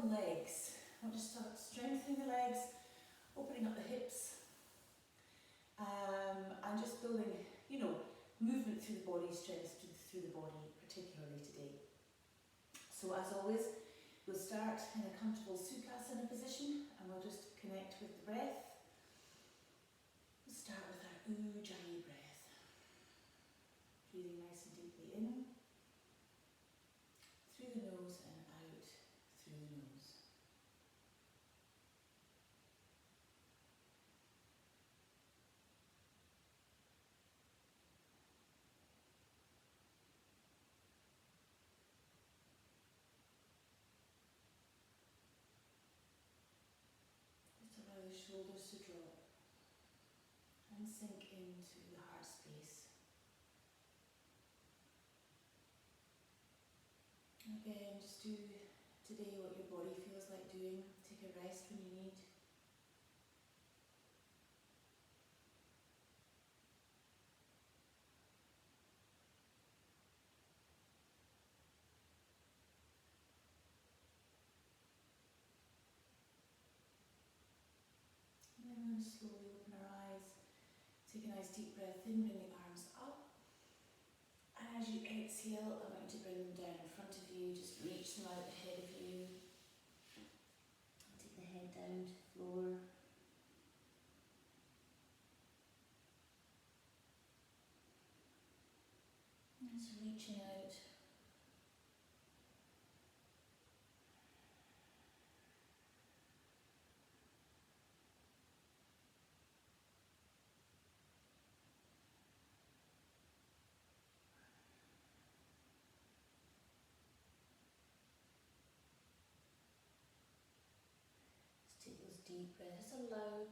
on legs. I'll just start strengthening the legs, opening up the hips, and just building, you know, movement through the body, strength through the body, particularly today. So as always, we'll start in a comfortable Sukhasana position, and we'll just connect with the breath. We'll start with our Ujjayi breath. Breathing nice and deeply in, through the nose and out through the nose. Just allow the shoulders to drop and sink into the heart space. Again, just do today what your body feels like doing. Take a rest when you need. And then we're going to slowly open our eyes. Take a nice deep breath in, bring the arms up. And as you exhale, I want you to bring them down in front of you. Just reach them out ahead of you. Take the head down to the floor. And just reaching out. Just take those deep breaths. Just allow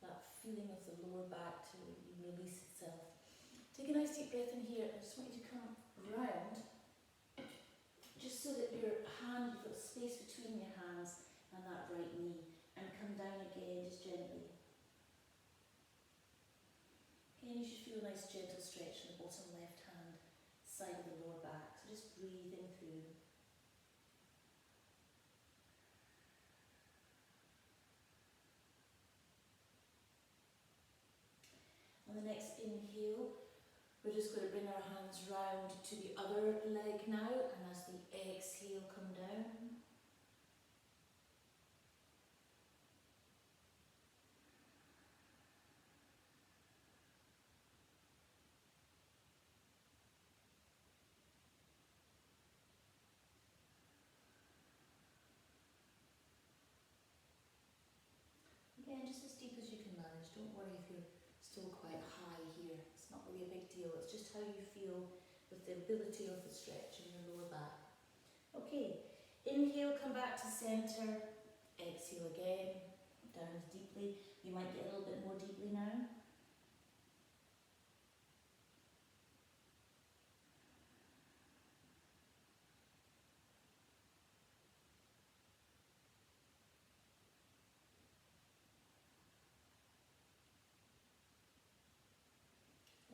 that feeling of the lower back to release itself. Take a nice deep breath in here. I just want you to come round, just so that your hand, you've got space between your hands and that right knee, and come down again just gently. Again, you should feel a nice gentle stretch in the bottom left hand side of the lower back. So just breathing through. On the next inhale, we're just going to bring our hands round to the other leg now, and as the exhale, come down. Again, just as deep as you can manage. Don't worry if you're still quite high here. It's not really a big deal. It's just how you feel with the ability of the stretch in your lower back. Okay, inhale, come back to centre. Exhale again, down as deeply. You might get a little bit more deeply now.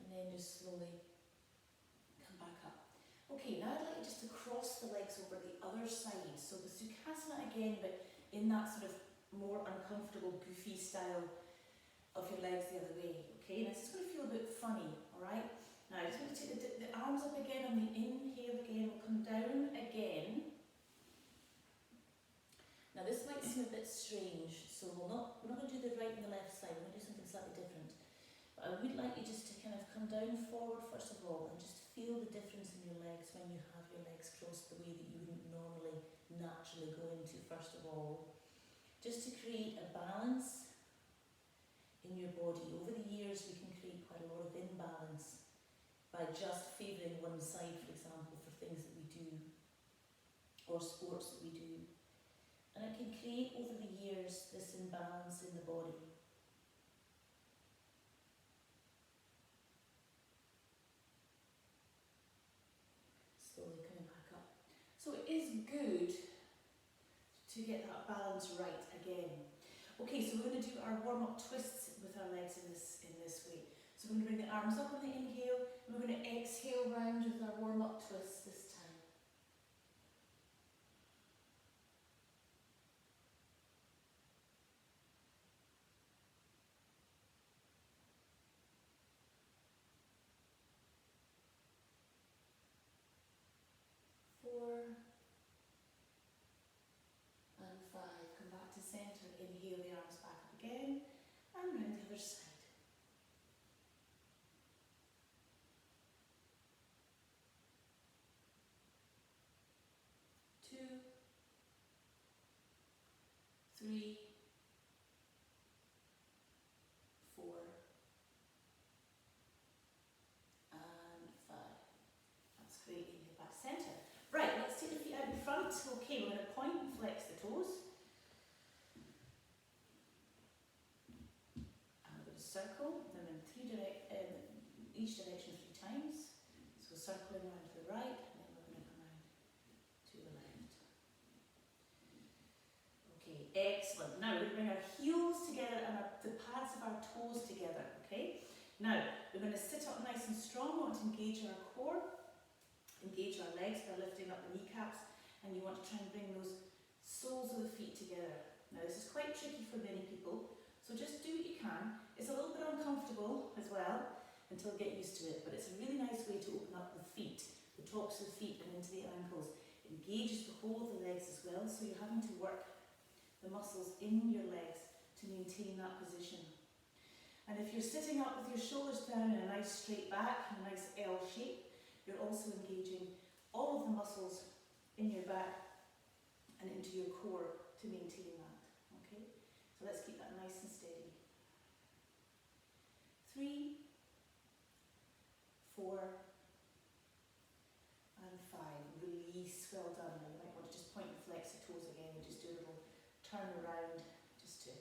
And then just slowly come back up. Okay, now I'd like you just to cross the legs over the other side. So the Sukhasana again, but in that sort of more uncomfortable, goofy style of your legs the other way. Okay, now this is going to feel a bit funny, alright? Now I just want to take the arms up again on the inhale again. We'll come down again. Now this might seem a bit strange, so we're not going to do the right and the left side. We're going to do something slightly different. But I would like you just to kind of come down forward first of all and just feel the difference in your legs when you have your legs crossed the way that you wouldn't normally naturally go into first of all. Just to create a balance in your body. Over the years we can create quite a lot of imbalance by just favouring one side, for example, for things that we do or sports that we do. And it can create over the years this imbalance in the body. Slowly coming back up. So it is good to get that balance right again. Okay, so we're going to do our warm-up twists with our legs in this way. So we're going to bring the arms up on the inhale, and we're going to exhale round with our warm-up twists this time. Okay, we're going to point and flex the toes. And we're going to circle, then in each direction 3 times. So circling around to the right, and then we're going to come around to the left. Okay, excellent. Now we're going to bring our heels together and the pads of our toes together, okay? Now, we're going to sit up nice and strong. We want to engage our core, engage our legs by lifting up the kneecaps, and you want to try and bring those soles of the feet together. Now, this is quite tricky for many people, so just do what you can. It's a little bit uncomfortable as well until you get used to it, but it's a really nice way to open up the feet, the tops of the feet and into the ankles. It engages the whole of the legs as well, so you're having to work the muscles in your legs to maintain that position. And if you're sitting up with your shoulders down in a nice straight back, in a nice L shape, you're also engaging all of the muscles in your back and into your core to maintain that. Okay? So let's keep that nice and steady. 3, 4, and 5. Release, well done. Now you might want to just point and flex the toes again and just do a little turn around just to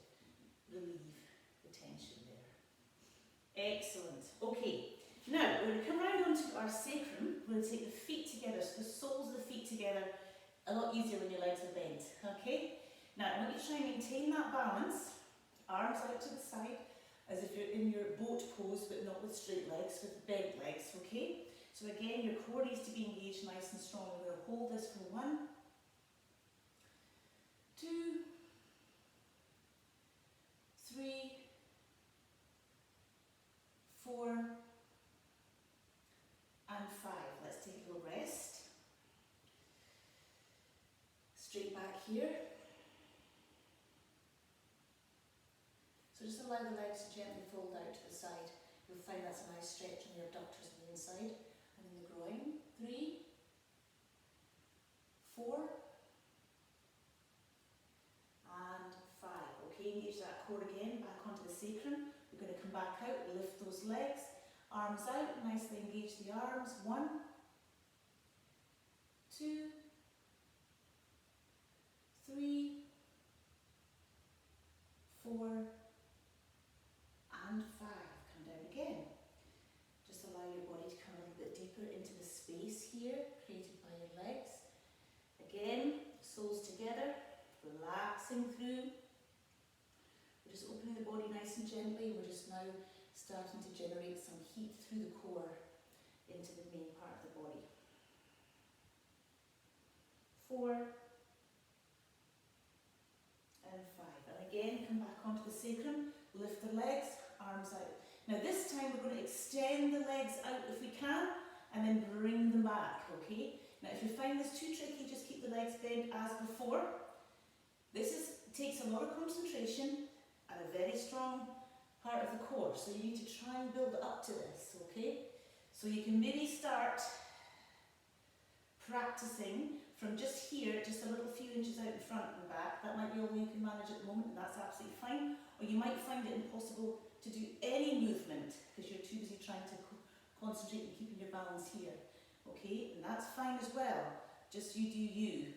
relieve the tension there. Excellent. Okay, now we're going to come around onto our sacrum. We're going to take the feet together, so the soles of the feet together. A lot easier when your legs are bent. Okay? Now I want you to try and maintain that balance. Arms out to the side, as if you're in your boat pose, but not with straight legs, with bent legs. Okay? So again, your core needs to be engaged nice and strong. We're going to hold this for 1, 2, 3, 4, and 5. Let's take a little rest. Straight back here. So just allow the legs to gently fold out to the side. You'll find that's a nice stretch on your abductors on the inside and in the groin. 3, 4, and 5. Okay, engage that core again, back onto the sacrum. We're going to come back out, lift those legs, arms out, nicely engage the arms. 1, 2, 3, 4, and 5. Come down again. Just allow your body to come a little bit deeper into the space here, created by your legs. Again, soles together, relaxing through. We're just opening the body nice and gently. We're just now starting to generate some heat through the core into the main part of the body. 4, and 5. And again, come back onto the sacrum, lift the legs, arms out. Now this time we're going to extend the legs out if we can, and then bring them back, okay? Now if you find this too tricky, just keep the legs bent as before. This takes a lot of concentration and a very strong part of the core, so you need to try and build up to this, okay? So you can maybe start practicing from just here, just a little few inches out in front and back. That might be all you can manage at the moment, and that's absolutely fine. Or you might find it impossible to do any movement because you're too busy trying to concentrate on keeping your balance here. Okay, and that's fine as well. Just you do you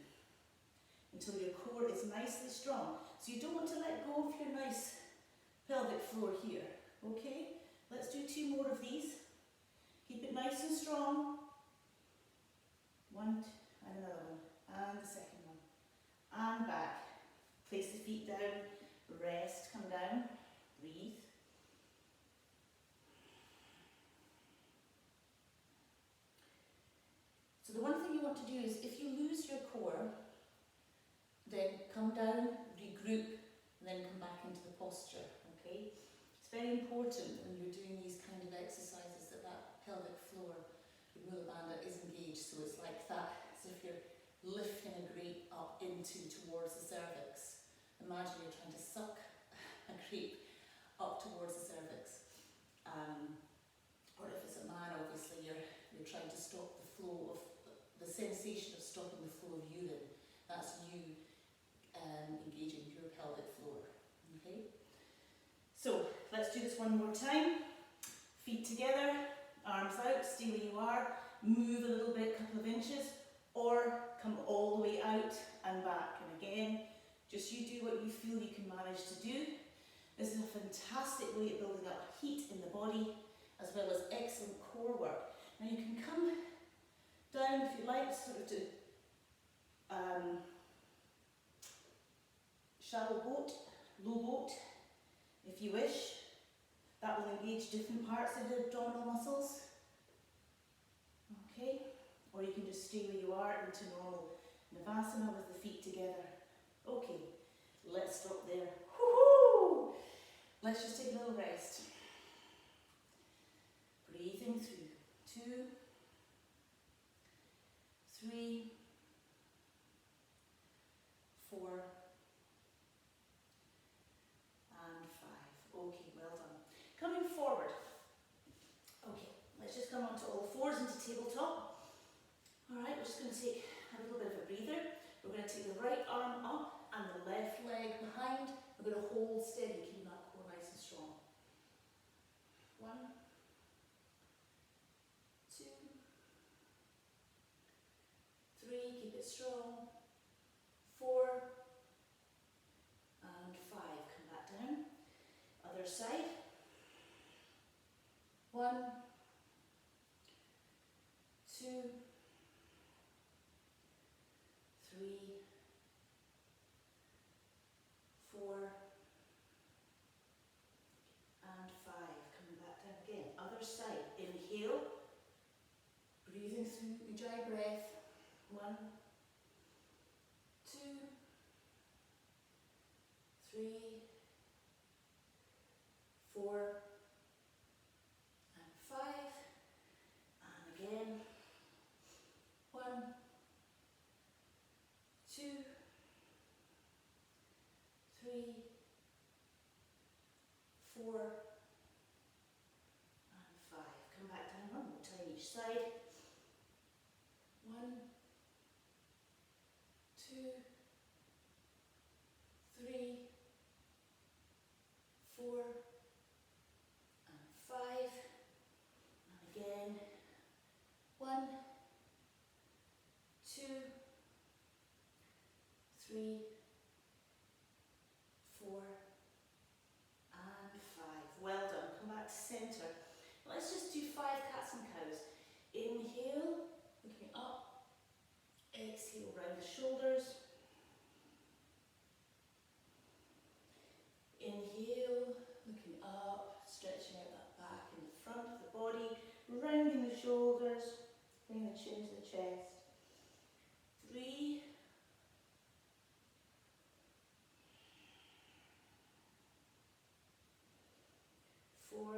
until your core is nicely strong. So you don't want to let go of your nice pelvic floor here. Okay, let's do 2 more of these. Keep it nice and strong. 1, and another one, and the second one, and back. Place the feet down, rest, come down, breathe. So the one thing you want to do is, if you lose your core, then come down, regroup, and then come back into the posture, okay? It's very important when you're doing these kind of exercises that that pelvic floor, the mula bandha, is engaged, so it's like that. If you're lifting a grate up towards the cervix. Imagine you're trying to suck a grape up towards the cervix. Or if it's a man, obviously you're trying to stop the flow of the sensation of stopping the flow of urine. That's you engaging your pelvic floor. Okay. So let's do this one more time. Feet together, arms out, stay where you are. Move a little bit, couple of inches. or come all the way out and back. And again, just you do what you feel you can manage to do. This is a fantastic way of building up heat in the body, as well as excellent core work. Now you can come down if you like, sort of to shallow boat, low boat, if you wish. That will engage different parts of the abdominal muscles. Okay, or you can just stay where you are into normal Navasana with the feet together. Okay, let's stop there. Woohoo! Let's just take a little rest. Breathing through. 2, 3, 4, and 5. Okay, well done. Coming forward. Okay, let's just come onto all fours into tabletop. Alright, we're just going to take a little bit of a breather. We're going to take the right arm up and the left leg behind. We're going to hold steady, keeping that core nice and strong. 1, 2, 3, keep it strong. 4, and 5. Come back down. Other side. 1, 2, 3, 4, and 5. Coming back down again. Other side. Inhale. Breathing through Ujjayi breath. 1, 2, 3, 4, and 5. And again. 1, 2, 3, 4, and 5. Come back down one more time each side. 1, 2, 3, 4, and 5. And again. 1, 2, 3, 4, and 5. Well done. Come back to centre. Let's just do 5 cats and cows. Inhale, looking up. Exhale, round the shoulders. Inhale, looking up, stretching out that back in the front of the body, rounding the shoulders, bring the chin to the chest. 3, 4,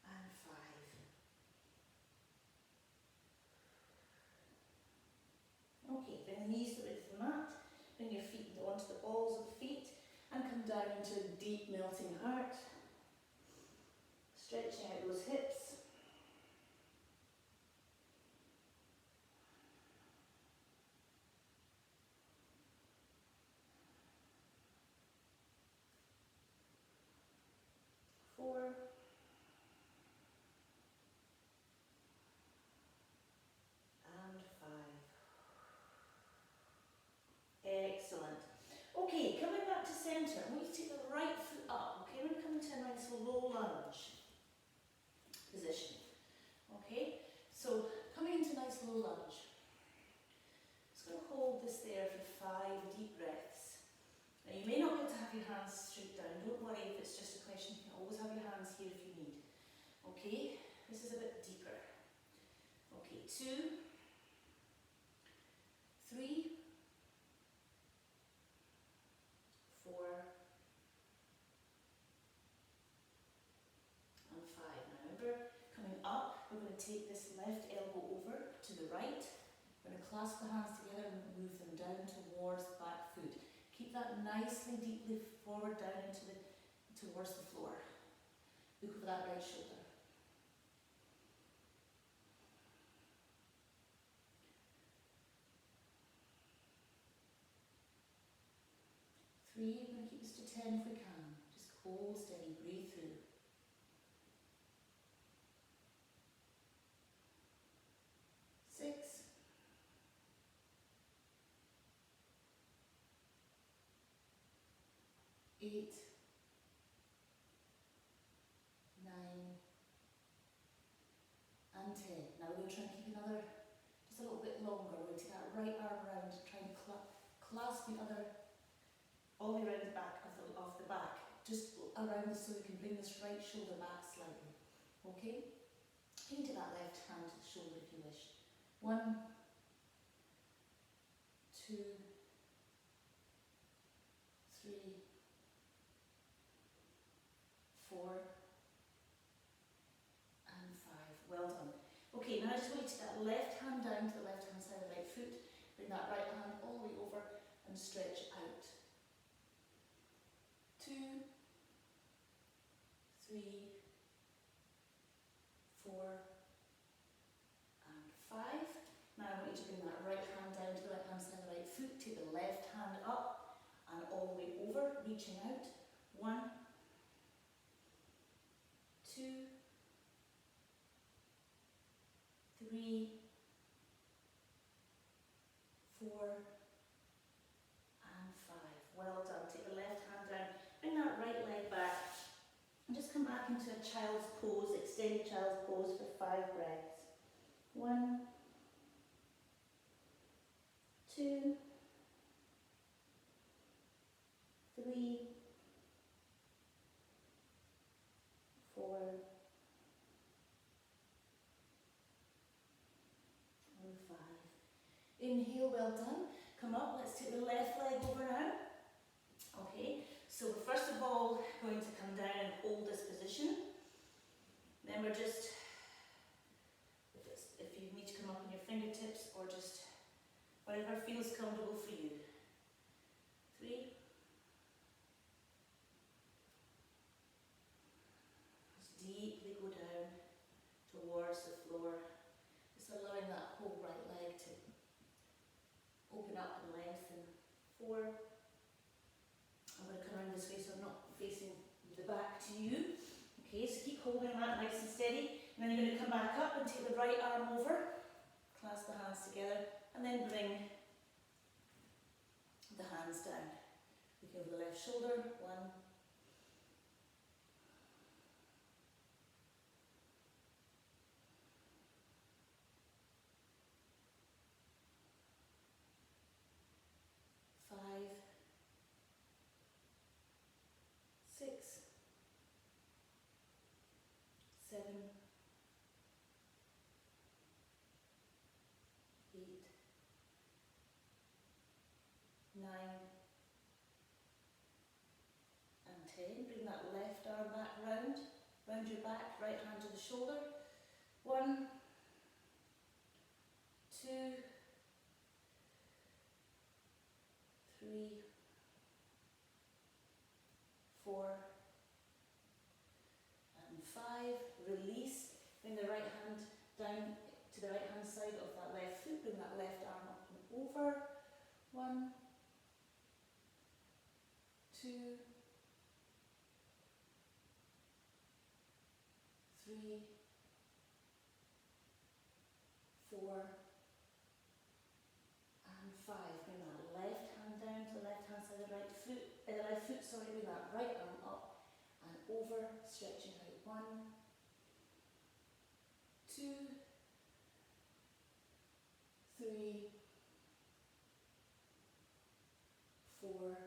and 5. Okay, bring the knees to the width of the mat, bring your feet onto the balls of the feet, and come down into a deep melting heart. Stretching out those hips. Four. And 5. Excellent. Okay, coming back to centre. I want you to take the right foot up. Okay, we're going to come into a nice low lunge position. Okay, so coming into a nice low lunge. Just going to hold this there for 5 deep breaths. Now you may not be able to have your hands straight down. Don't worry if it's just a question. You can always have your hands here if you need. Okay, this is a bit deeper. Okay, 2, 3, 4, and 5. Now remember, coming up, we're going to take this left elbow over to the right. We're going to clasp the hands together and move them down towards the back foot. Keep that nicely deeply forward down into towards the floor. Look over that right shoulder. 3, we're going to keep this to 10 if we can. Just hold steady, breathe through. 8, 9, and 10. Now we're going to try and keep another, just a little bit longer. We're going to take that right arm around and try and clasp the other all the way around the back of the back. Just around this so we can bring this right shoulder back slightly. Okay? You can take that left hand to the shoulder if you wish. 1, 2, 3, 4, and 5. Well done. Okay, now I just want you to take that left hand down to the left hand side of the right foot. Bring that right hand all the way over and stretch out. 2, 3, 4, and 5. Now I want you to bring that right hand down to the right hand side of the right foot. Take the left hand up and all the way over, reaching out. 1, 2, 3, 4, and 5. Well done. Take the left hand down. Bring that right leg back. And just come back into a child's pose, extended child's pose for 5 breaths. 1, 2, 3, 4, and 5. Inhale, well done. Come up, let's take the left leg over now. Okay, so we're first of all going to come down and hold this position. Then we're just, if you need to come up on your fingertips or just whatever feels comfortable for you. 3. Just deeply go down towards the floor. Just allowing that whole right leg to open up and lengthen. 4. I'm going to come around this way so I'm not facing the back to you. Okay, so keep holding that nice and steady. And then you're going to come back up and take the right arm over. Clasp the hands together and then bring the hands down. Looking over the left shoulder. 1, 5, 6, 7, 8, 9, and 10. Bring that left arm back round your back, right hand to the shoulder. 1, 2, 3, 4, and 5. Release. Bring the right hand down to the right hand side of that left foot. Bring that left arm up and over. 1, 2, 3, 4, and 5. Bring that left hand down to the left hand side of the right foot. Bring that right arm up and over, stretching out. 1, 2, 3, 4,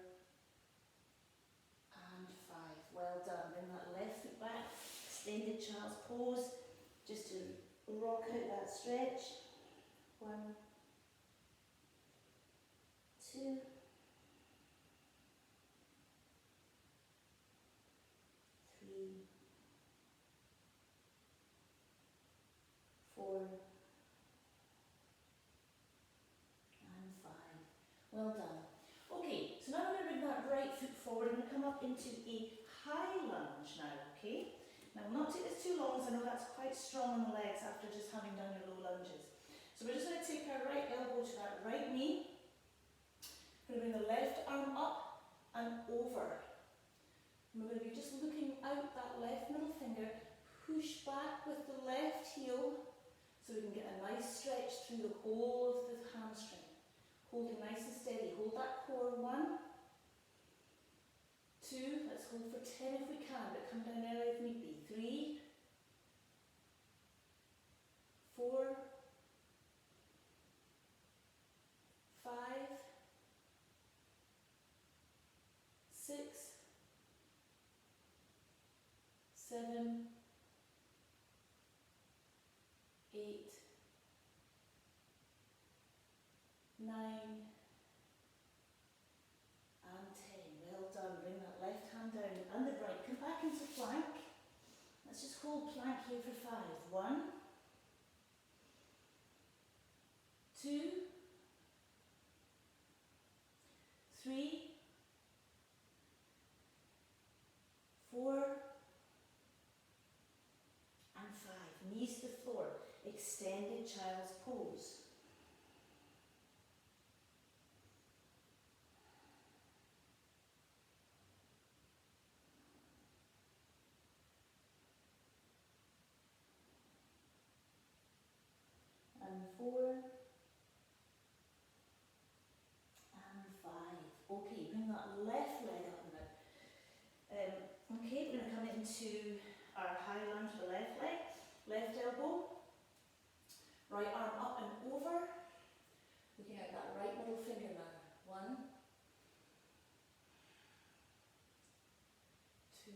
and 5. Well done. Bring that left foot back, extended child's pose, just to rock out that stretch. 1, 2, 3, 4, and 5. Well done. Okay, so now I'm going to bring that right foot forward. I'm going to come up into a high lunge now, okay? Now we'll not take this too long, because I know that's quite strong on the legs after just having done your low lunges. So we're just going to take our right elbow to that right knee. We're going to bring the left arm up and over. And we're going to be just looking out that left middle finger, push back with the left heel so we can get a nice stretch through the whole of the hamstring. Holding nice and steady. Hold that core. 1, 2, come down early if need be. 3, 4, 5, 6, 7, 8, 9, and 10. Well done. Bring that left hand down and the right. Come back into plank. Let's just hold plank here for 5. 1, 2, 3, 4, and 5. Knees to the floor. Extended child's pose. And 4, and 5. Okay, bring that left leg up now. Okay, we're going to come into our high lunge for the left leg. Left elbow, right arm up and over. Looking at that right middle finger now. 1, 2,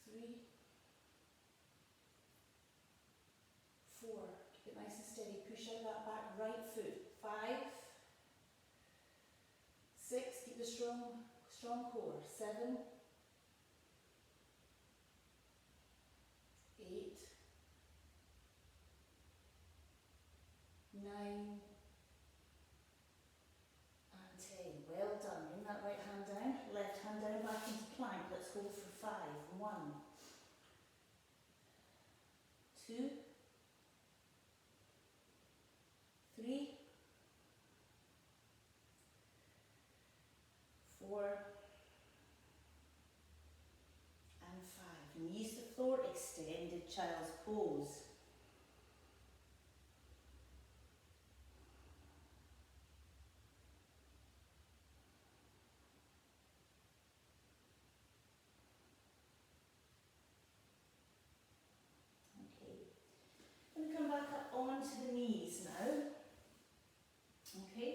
3, 4. Keep it nice and steady. Push out that back right foot. 5, 6. Keep the strong core. 7, 8, 9, and 10. Well done. Bring that right hand down. Left hand down back into plank. Let's hold for 5. 1, 2, 3, 4, and 5. Knees to floor, extended child's pose. Okay. I'm going to come back up onto the knees now. Okay.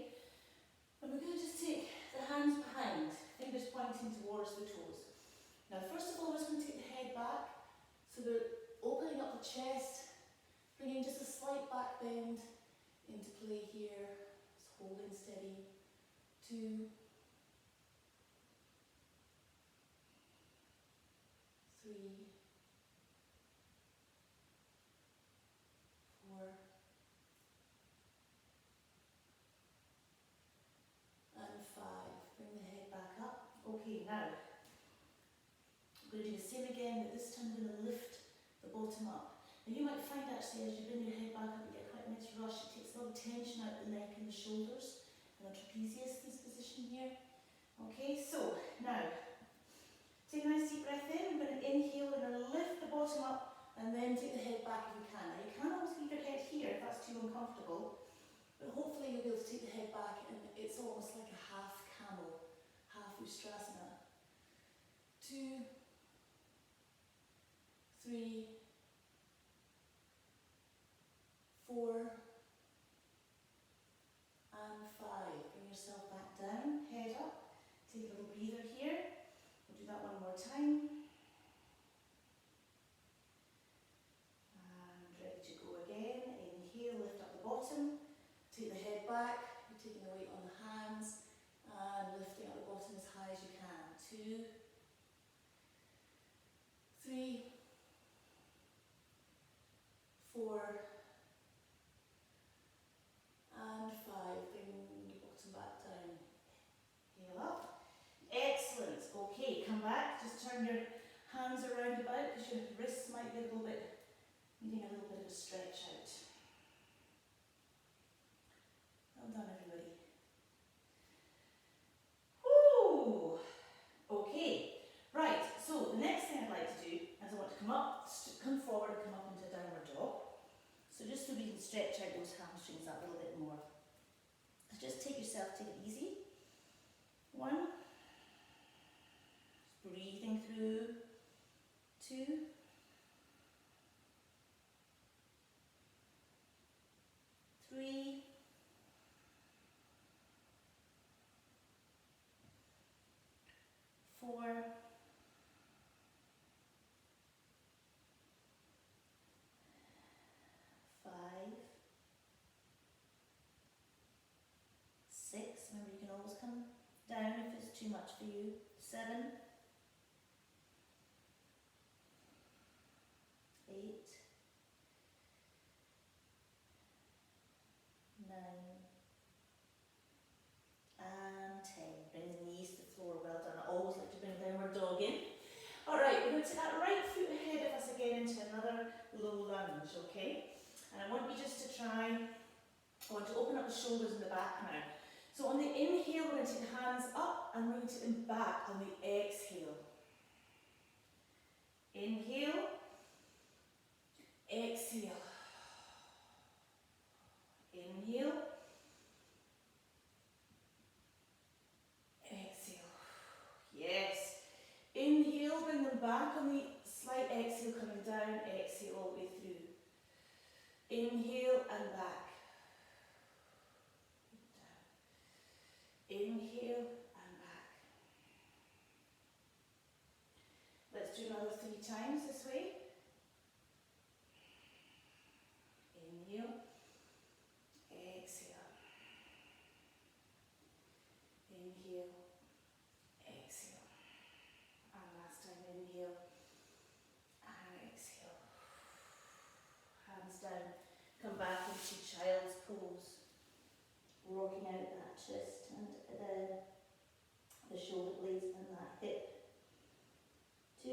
And we're going to just take the hands behind, fingers pointing towards the toes. Now, first of all, we're just going to take the head back. So we're opening up the chest, bringing just a slight back bend into play here. Just holding steady. 2, 3, 4, and 5. Bring the head back up. Okay, now I'm going to do the same again, but this time I'm going to lift the bottom up. Now you might find actually as you bring your head back up, you get quite a nice rush. It takes a lot of tension out the neck and the shoulders and the trapezius, this position here. Okay, so now take a nice deep breath in. I'm going to inhale, we're going to lift the bottom up and then take the head back if you can. Now you can always leave your head here if that's too uncomfortable, but hopefully you'll be able to take the head back and it's almost like a half camel, half Ustrasana. 2, 3, 4, and 5. Bring yourself back down, head up. Take a little breather here. We'll do that one more time. And ready to go again. Inhale, lift up the bottom. Take the head back. You're taking the weight on the hands and lifting up the bottom as high as you can. 2, 3, 4, and 5. Bring your bottom back down. Heel up. Excellent. Okay, come back. Just turn your hands around about because your wrists might be needing a little bit of a stretch out. Well done, everybody. Woo! Okay, right. So the next thing I'd like to do is I want to come forward and come up into a downward dog. So just so we can stretch out those hamstrings a little bit more. So just take it easy. 1, 2, 3, 4, 5, 6, remember you can always come down if it's too much for you, 7, 8, 9, and 10. Bring the knees to the floor, well done. I always like to bring downward dog in. Alright, we're going to take that right foot ahead of us again into another low lunge, okay? And I want you just to try, I want to open up the shoulders and the back now. So on the inhale, we're going to take the hands up and we're going to take them back on the exhale. Inhale, exhale. Inhale, exhale. Yes. Inhale, bring them back on the slight exhale, coming down, exhale all the way through. Inhale and back. Down. Inhale and back. Let's do another 3 times this way. Inhale, exhale. Inhale, exhale. And last time, inhale and exhale. Hands down. Come back into child's pose. Rocking out that chest and the shoulder blades and that hip. 2,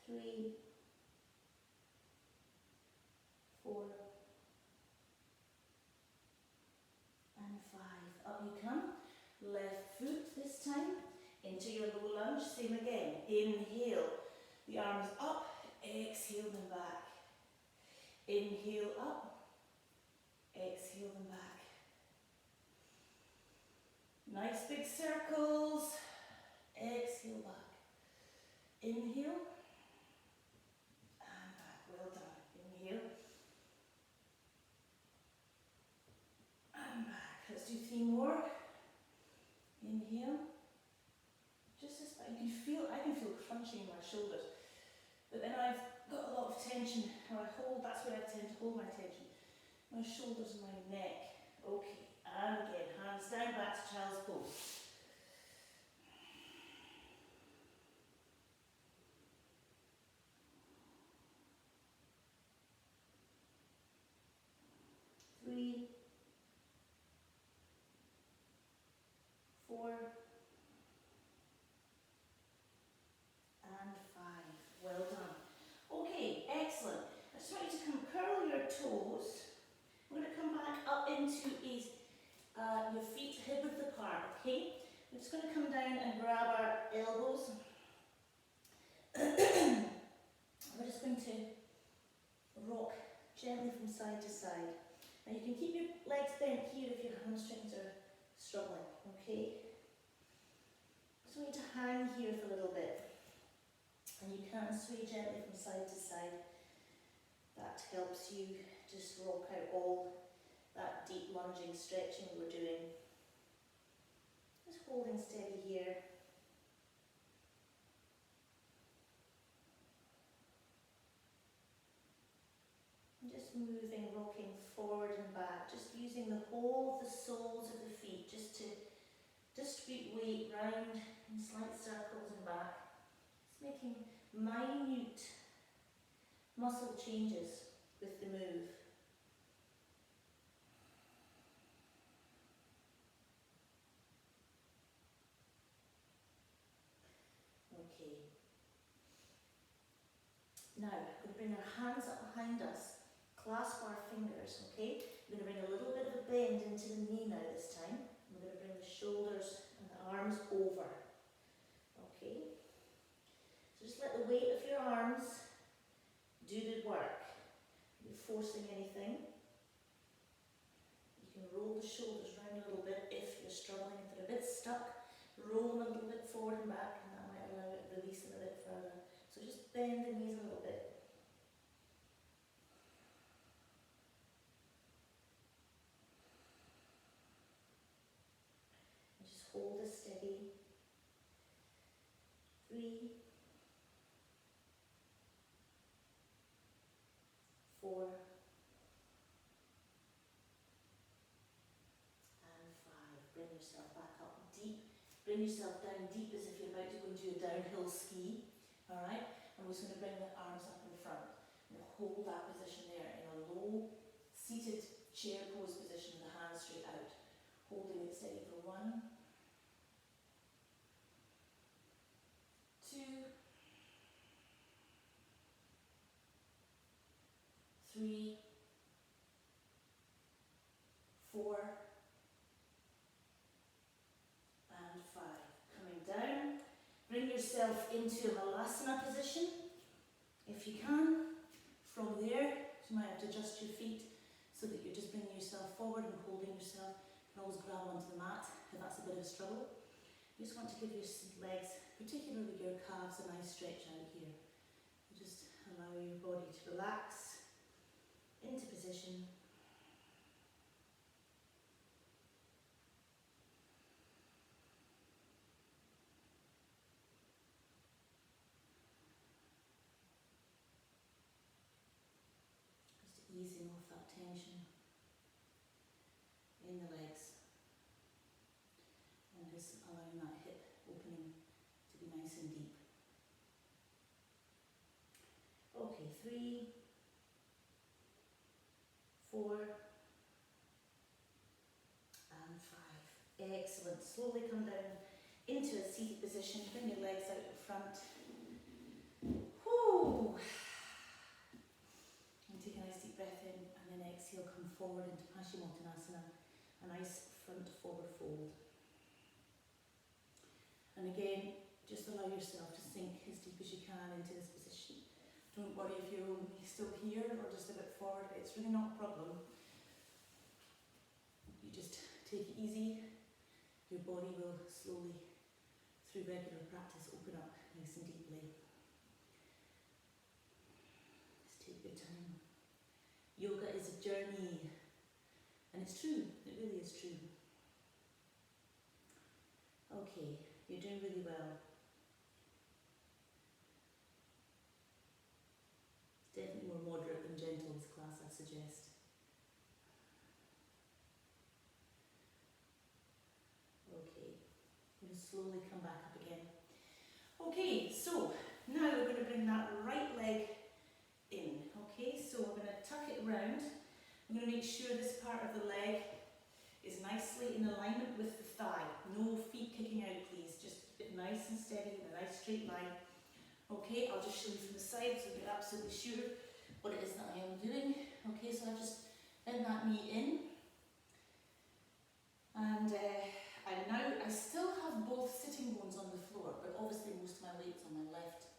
3, 4, and 5. Up you come. Left foot this time into your low lunge. Same again. Inhale. The arms up. Exhale them back. Inhale up. Exhale them back. Nice big circles. Exhale back. Inhale. And back. Well done. Inhale. And back. Let's do 3 more. Inhale. Just as you can feel, I can feel crunching in my shoulders. But then I've got a lot of tension, and I hold, that's where I tend to hold my tension. My shoulders and my neck. Okay, and again, hands down, back to child's pose. Three, 4, and 5. Well done. Okay, excellent. I just want you to come curl your toes. We're going to come back up into your feet hip width apart, okay? We're just going to come down and grab our elbows. We're just going to rock gently from side to side. Now you can keep your legs bent here if your hamstrings are struggling, okay? Just want you to hang here for a little bit. And you can sway gently from side to side. That helps you just rock out all that deep lunging stretching we're doing. Just holding steady here. And just moving, rocking forward and back, just using the whole of the soles of the feet just to distribute weight round in slight circles and back. Just making minute muscle changes with the move. Okay. Now, we're going to bring our hands up behind us, clasp our fingers, okay? We're going to bring a little bit of a bend into the knee now this time. We're going to bring the shoulders and the arms over, okay? So just let the weight of your arms do the work. You're forcing anything. You can roll the shoulders round a little bit if you're struggling, if they're a bit stuck. Roll them a little bit forward and back, and that might allow it releasing a bit further. So just bend the knees a little bit. And just hold it steady. 3, 4, and 5. Bring yourself back up deep. Bring yourself down deep as if you're about to go and do a downhill ski. Alright? And we're just going to bring the arms up in front. And hold that position there in a low seated chair pose position with the hands straight out. Holding it steady for 1, 2, 3, 4, and 5. Coming down. Bring yourself into a malasana position, if you can. From there, you might have to adjust your feet so that you're just bringing yourself forward and holding yourself. You can always grab onto the mat if that's a bit of a struggle. You just want to give your legs, particularly your calves, a nice stretch out here. You just allow your body to relax into position. Just easing off that tension in the legs. And just allowing that hip opening to be nice and deep. Okay, 3, 4, and 5. Excellent. Slowly come down into a seated position. Bring your legs out in front. Whoo! And take a nice deep breath in, and then exhale, come forward into Paschimottanasana, a nice front forward fold. And again, just allow yourself to sink as deep as you can into this position. Don't worry if you're only still here or just a bit forward, it's really not a problem. You just take it easy. Your body will slowly, through regular practice, open up nice and deeply. Just take your time. Yoga is a journey, and it's true, it really is true. Okay, you're doing really well. It's definitely more moderate than gentle, this class, I suggest. Okay, we'll slowly come back up again. Okay, so now we're going to bring that right leg in. Okay, so we're going to tuck it round. I'm going to make sure this part of the leg is nicely in alignment with the thigh. No feet kicking out, please. Just keep it nice and steady in a nice straight line. Okay, I'll just show you from the side so you're absolutely sure what it is that I am doing. Okay, so I've just bent that knee in. And now I still have both sitting bones on the floor, but obviously most of my weight's on my left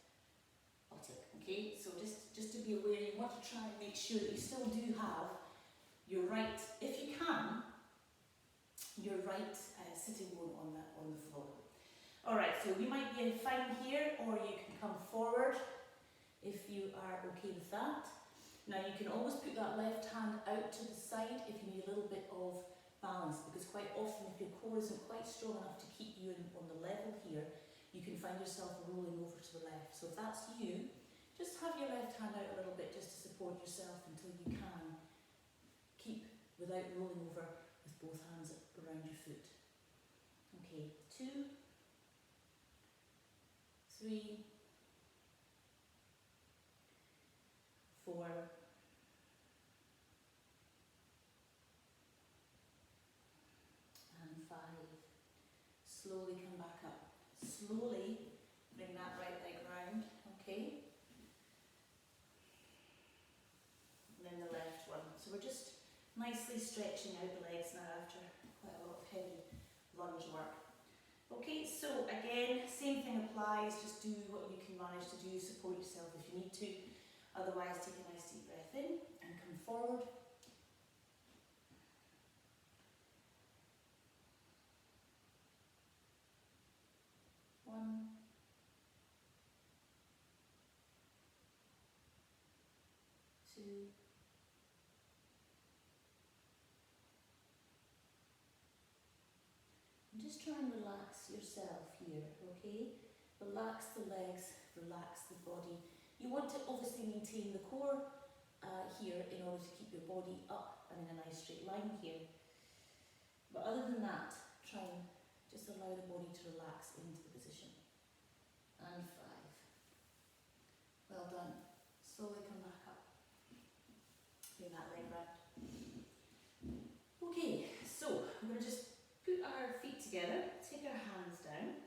buttock. Okay, so just to be aware, you want to try and make sure that you still do have your right, if you can, your right sitting bone on the floor. Alright, so we might be fine here, or you can come forward if you are okay with that. Now you can always put that left hand out to the side if you need a little bit of balance, because quite often if your core isn't quite strong enough to keep you on the level here, you can find yourself rolling over to the left. So if that's you, just have your left hand out a little bit just to support yourself until you can keep without rolling over with both hands around your foot. Okay, 2, 3, 4, and 5. Slowly come back up. Slowly bring that right leg round, okay? And then the left one. So we're just nicely stretching out the legs now after quite a lot of heavy lunge work. Okay, so again, same thing applies, just do what you can manage to do, support yourself if you need to. Otherwise, take a nice deep breath in and come forward. One, just try and relax yourself here, okay? Relax the legs, relax the body. You want to obviously maintain the core here in order to keep your body up and in a nice straight line here. But other than that, try and just allow the body to relax into the position. And 5. Well done. Slowly come back up. Bring that leg round. Okay, so we're going to just put our feet together, take our hands down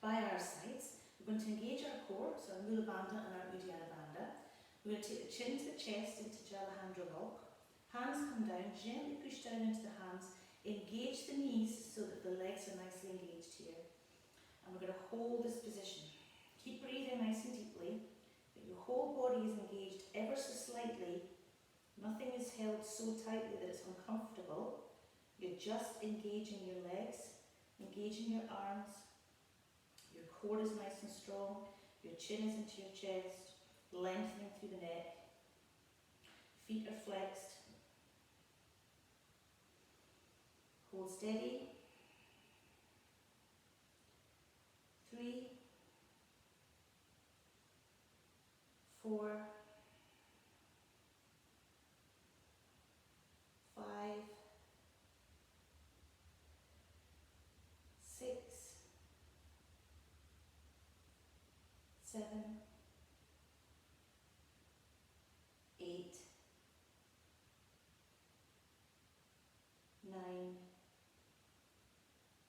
by our sides. We're going to engage our core, so our Mula Bandha and our Uddiyana Bandha. We're going to take the chin to the chest into Jalahandra Lock. Hands come down, gently push down into the hands. Engage the knees so that the legs are nicely engaged here. And we're going to hold this position. Keep breathing nice and deeply, but your whole body is engaged ever so slightly. Nothing is held so tightly that it's uncomfortable. You're just engaging your legs, engaging your arms. Your core is nice and strong. Your chin is into your chest, lengthening through the neck. Feet are flexed. Hold steady. 3, 4, 5, 6, 7, 8, 9,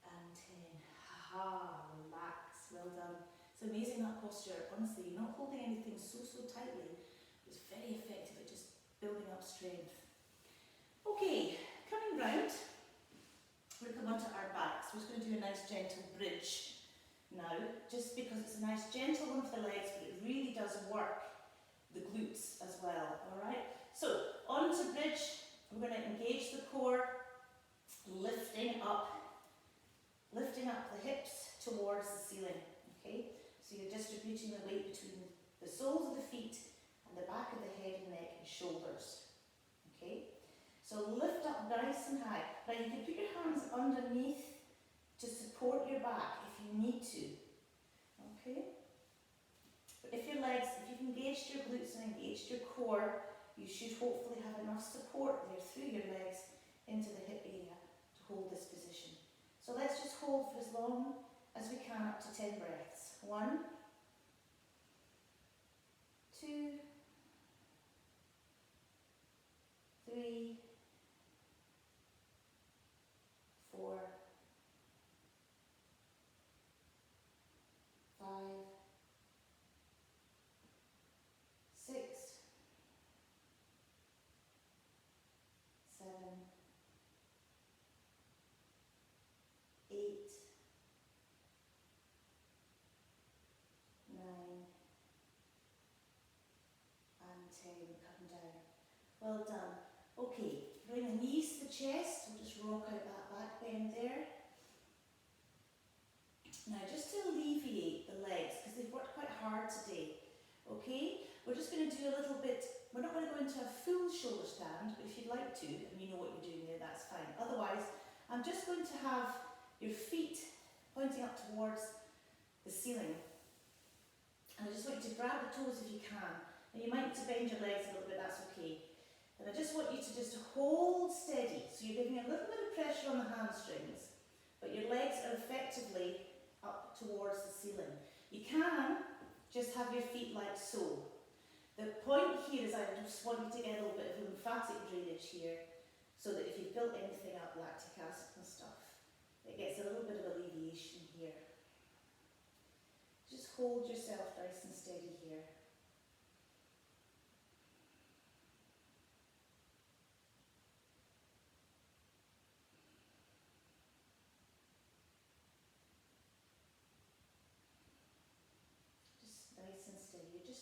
and 10. Ha-ha, relax, well done. It's amazing, that posture. Honestly, you're not holding anything so tightly. It's very effective at just building up strength. Okay, coming round, we're going to come onto our backs. We're just going to do a nice gentle bridge now, just because it's a nice gentle one for the legs, but it really does work the glutes as well, alright? So, onto bridge, we're going to engage the core, lifting up the hips towards the ceiling, okay? So you're distributing the weight between the soles of the feet and the back of the head and neck and shoulders, okay? So lift up nice and high. Now you can put your hands underneath to support your back if you need to, okay? But if you've engaged your glutes and engaged your core, you should hopefully have enough support there through your legs into the hip area to hold this position. So let's just hold for as long as we can, up to 10 breaths. 1, 2, 3, 4, 5, 6, 7, 8, 9, and 10. Come down. Well done. Okay, bring the knees to the chest. We'll just rock out that back bend there. Now, just to alleviate the legs, because they've worked quite hard today, okay? We're just going to do a little bit, we're not going to go into a full shoulder stand, but if you'd like to, and you know what you're doing there, that's fine. Otherwise, I'm just going to have your feet pointing up towards the ceiling. And I just want you to grab the toes if you can. And you might need to bend your legs a little bit, that's okay. And I just want you to just hold steady. So you're giving a little bit of pressure on the hamstrings, but your legs are effectively up towards the ceiling. You can just have your feet like so. The point here is I just want you to get a little bit of lymphatic drainage here, so that if you've built anything up, lactic acid and stuff, it gets a little bit of alleviation here. Just hold yourself nice and steady here.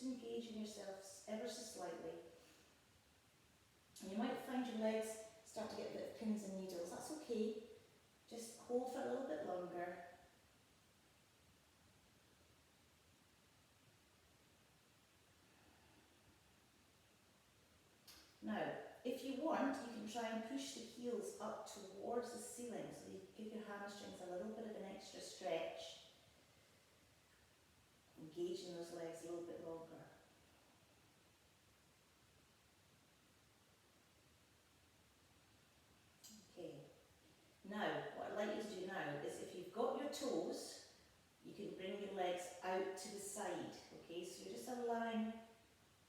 Engaging yourself ever so slightly. And you might find your legs start to get a bit of pins and needles. That's okay. Just hold for a little bit longer. Now, if you want, you can try and push the heels up towards the ceiling. So you give your your hamstrings a little bit of an extra stretch, engaging those legs a little bit longer. Okay, now what I'd like you to do now is if you've got your toes, you can bring your legs out to the side, okay? So you're just allowing,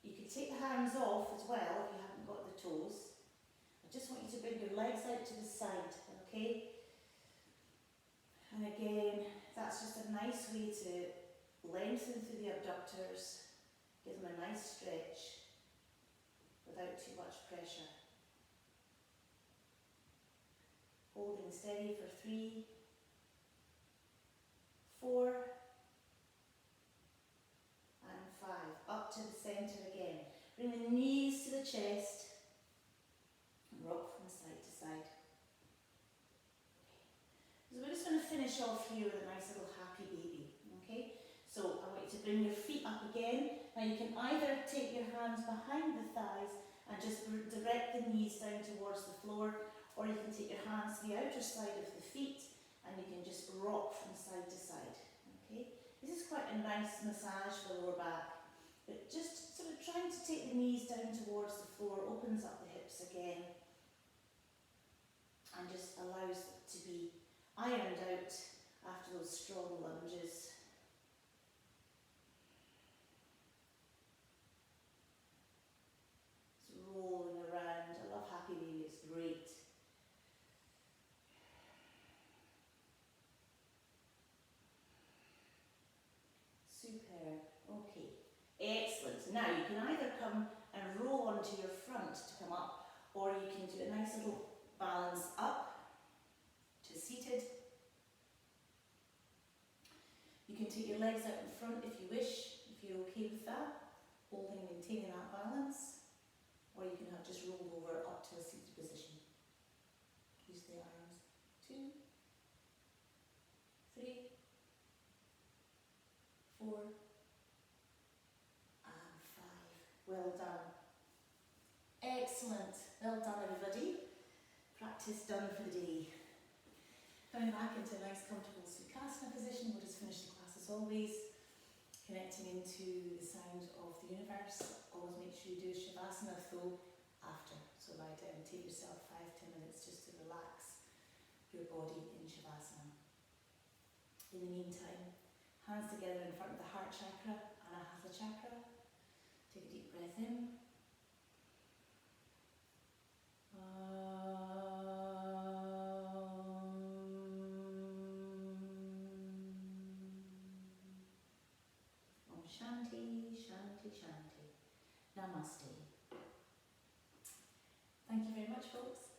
you can take the hands off as well if you haven't got the toes. I just want you to bring your legs out to the side, okay? And again, that's just a nice way to lengthen through the abductors, give them a nice stretch without too much pressure. Holding steady for 3, 4, and 5. Up to the centre again. Bring the knees to the chest and rock from side to side. So we're just going to finish off here with a nice little happy baby. Okay? So I want you to bring your feet up again. Now you can either take your hands behind the thighs and just direct the knees down towards the floor, or you can take your hands to the outer side of the feet and you can just rock from side to side. Okay? This is quite a nice massage for the lower back. But just sort of trying to take the knees down towards the floor opens up the hips again and just allows it to be ironed out after those strong lunges. It's rolling around. I love happy baby, it's great. Superb. Okay. Excellent. Now you can either come and roll onto your front to come up, or you can do a nice little balance up to seated. You can take your legs out in front if you wish, if you're okay with that, holding and maintaining that balance, or you can have just rolled over up to a seated position. Use the arms. 2, 3, 4, and 5. Well done. Excellent. Well done, everybody. Practice done for the day. Coming back into a nice comfortable Sukhasana position, we'll just finish the class as always, connecting into the sound of the universe. Always make sure you do a Shavasana though after. So lie down, take yourself 5-10 minutes just to relax your body in Shavasana. In the meantime, hands together in front of the heart chakra, Anahata chakra. Take a deep breath in. Om Shanti, Shanti, Shanti. Namaste. Thank you very much, folks.